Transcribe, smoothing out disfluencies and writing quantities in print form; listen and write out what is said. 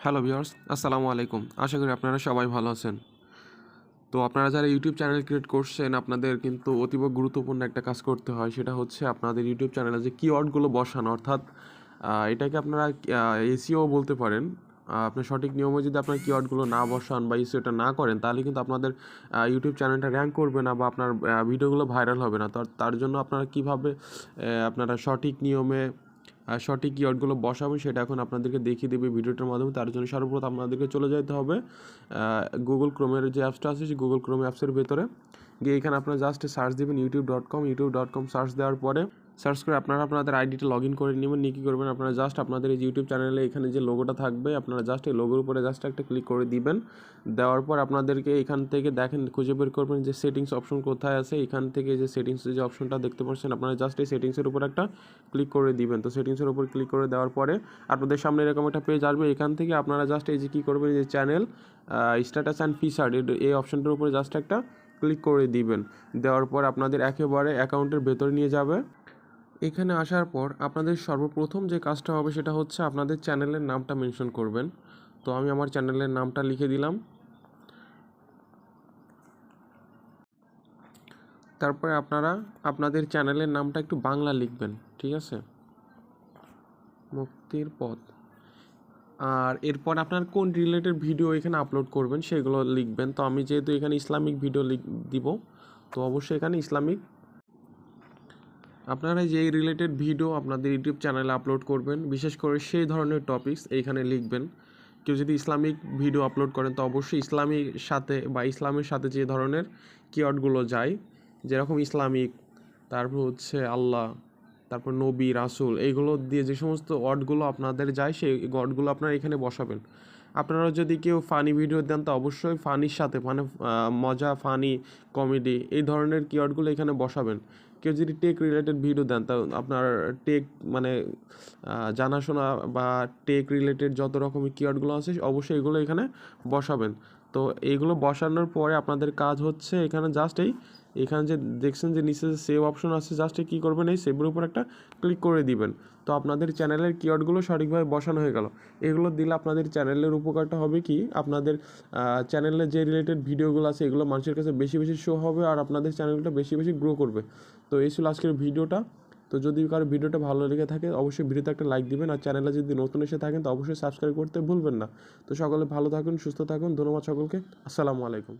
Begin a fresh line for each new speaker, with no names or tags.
Hello viewers, আসসালামু আলাইকুম। আশা করি আপনারা সবাই ভালো আছেন। তো আপনারা যারা ইউটিউব চ্যানেল ক্রিয়েট করছেন, আপনাদের কিন্তু অতীব গুরুত্বপূর্ণ একটা কাজ করতে হয়। সেটা হচ্ছে আপনাদের ইউটিউব চ্যানেলে যে কিওয়ার্ডগুলো বসানো, অর্থাৎ এটাকে আপনারা এসইও বলতে পারেন। আপনার সঠিক নিয়মে যদি আপনার কিওয়ার্ডগুলো না বসান বা এসইওটা না করেন, তাহলে কিন্তু আপনাদের ইউটিউব চ্যানেলটা র্যাঙ্ক করবে না বা আপনার ভিডিওগুলো ভাইরাল হবে না। তার জন্য আপনারা কীভাবে আপনারা সঠিক নিয়মে সঠিক কিওয়ার্ডগুলো বসাবেন সেটা এখন আপনাদেরকে দেখিয়ে দেবে ভিডিওটার মাধ্যমে। তার জন্য সর্বপ্রথম আপনাদেরকে চলে যেতে হবে গুগল ক্রোমের যে অ্যাপসটা আছে সেই গুগল ক্রোম অ্যাপসের ভেতরে গিয়ে এখানে আপনারা জাস্ট সার্চ দেবেন youtube.com সার্চ দেওয়ার পরে সার্চ করে আপনারা আপনাদের আইডিটা লগ ইন করে নেবেন। নিয়ে কী করবেন, আপনারা জাস্ট আপনাদের এই ইউটিউব চ্যানেলে এখানে যে লোগোটা থাকবে আপনারা জাস্ট এই লোগোর উপরে জাস্ট একটা ক্লিক করে দিবেন। দেওয়ার পর আপনাদেরকে এখান থেকে দেখেন খুঁজে বের করবেন যে সেটিংস অপশন কোথায় আছে। এখান থেকে যে সেটিংসের যে অপশনটা দেখতে পাচ্ছেন, আপনারা জাস্ট এই সেটিংসের উপর একটা ক্লিক করে দিবেন। তো সেটিংসের উপর ক্লিক করে দেওয়ার পরে আপনাদের সামনে এরকম একটা পেজ আসবে। এখান থেকে আপনারা জাস্ট এই যে কী করবেন, যে চ্যানেল স্ট্যাটাস অ্যান্ড ফিচার এই অপশনটার উপরে জাস্ট একটা ক্লিক করে দিবেন। দেওয়ার পর আপনাদের একেবারে অ্যাকাউন্টের ভেতরে নিয়ে যাবে। এখানে আসার পর আপনাদের সর্বপ্রথম যে কাজটা হবে সেটা হচ্ছে আপনাদের চ্যানেলের নামটা মেনশন করবেন। তো আমি আমার চ্যানেলের নামটা লিখে দিলাম। তারপরে আপনারা আপনাদের চ্যানেলের নামটা একটু বাংলা লিখবেন, ঠিক আছে, মুক্তির পথ। আর এরপর আপনার কোন রিলেটেড ভিডিও এখানে আপলোড করবেন সেগুলো লিখবেন। তো আমি যেহেতু এখানে ইসলামিক ভিডিও দিব, তো অবশ্যই এখানে ইসলামিক আপনারা যেই রিলেটেড ভিডিও আপনাদের ইউটিউব চ্যানেলে আপলোড করবেন, বিশেষ করে সেই ধরনের টপিকস এইখানে লিখবেন। কেউ যদি ইসলামিক ভিডিও আপলোড করেন তো অবশ্যই ইসলামিক সাথে বা ইসলামের সাথে যে ধরনের কিওয়ার্ডগুলো যায়, যেরকম ইসলামিক, তারপর হচ্ছে আল্লাহ, তারপর নবী রাসূল, এইগুলো দিয়ে যে সমস্ত ওয়ার্ডগুলো আপনাদের যায় সেই ওয়ার্ডগুলো আপনারা এখানে বসাবেন। আপনারা যদি কেউ ফানি ভিডিও দেন তো অবশ্যই ফানির সাথে মানে মজা, ফানি, কমেডি এই ধরনের কিওয়ার্ডগুলো এখানে বসাবেন। কেউ যদি টেক রিলেটেড ভিডিও দেন তা আপনার টেক মানে জানাশোনা বা টেক রিলেটেড যত রকমের কিওয়ার্ডগুলো আছে অবশ্যই এগুলো এখানে বসাবেন। তো এইগুলো বসানোর পরে আপনাদের কাজ হচ্ছে এখানে জাস্ট এখানে যে দেখছেন যে নিচে যে সেভ অপশন আছে, জাস্ট কী করবেন, এই সেভের উপর একটা ক্লিক করে দিবেন। তো আপনাদের চ্যানেলের কিওয়ার্ডগুলো সঠিকভাবে বসানো হয়ে গেল। এগুলো দিলে আপনাদের চ্যানেলের উপকারটা হবে কি, আপনাদের চ্যানেলে যে রিলেটেড ভিডিওগুলো আছে এগুলো মানুষের কাছে বেশি বেশি শো হবে আর আপনাদের চ্যানেলটা বেশি বেশি গ্রো করবে। তো এই ছিল আজকের ভিডিওটা। তো যদি কারো ভিডিওটা ভালো লেগে থাকে অবশ্যই ভিডিওতে একটা লাইক দিবেন, আর চ্যানেলে যদি নতুন এসে থাকেন তো অবশ্যই সাবস্ক্রাইব করতে ভুলবেন না। তো সকলে ভালো থাকুন, সুস্থ থাকুন, ধন্যবাদ সকলকে। আসসালামু আলাইকুম।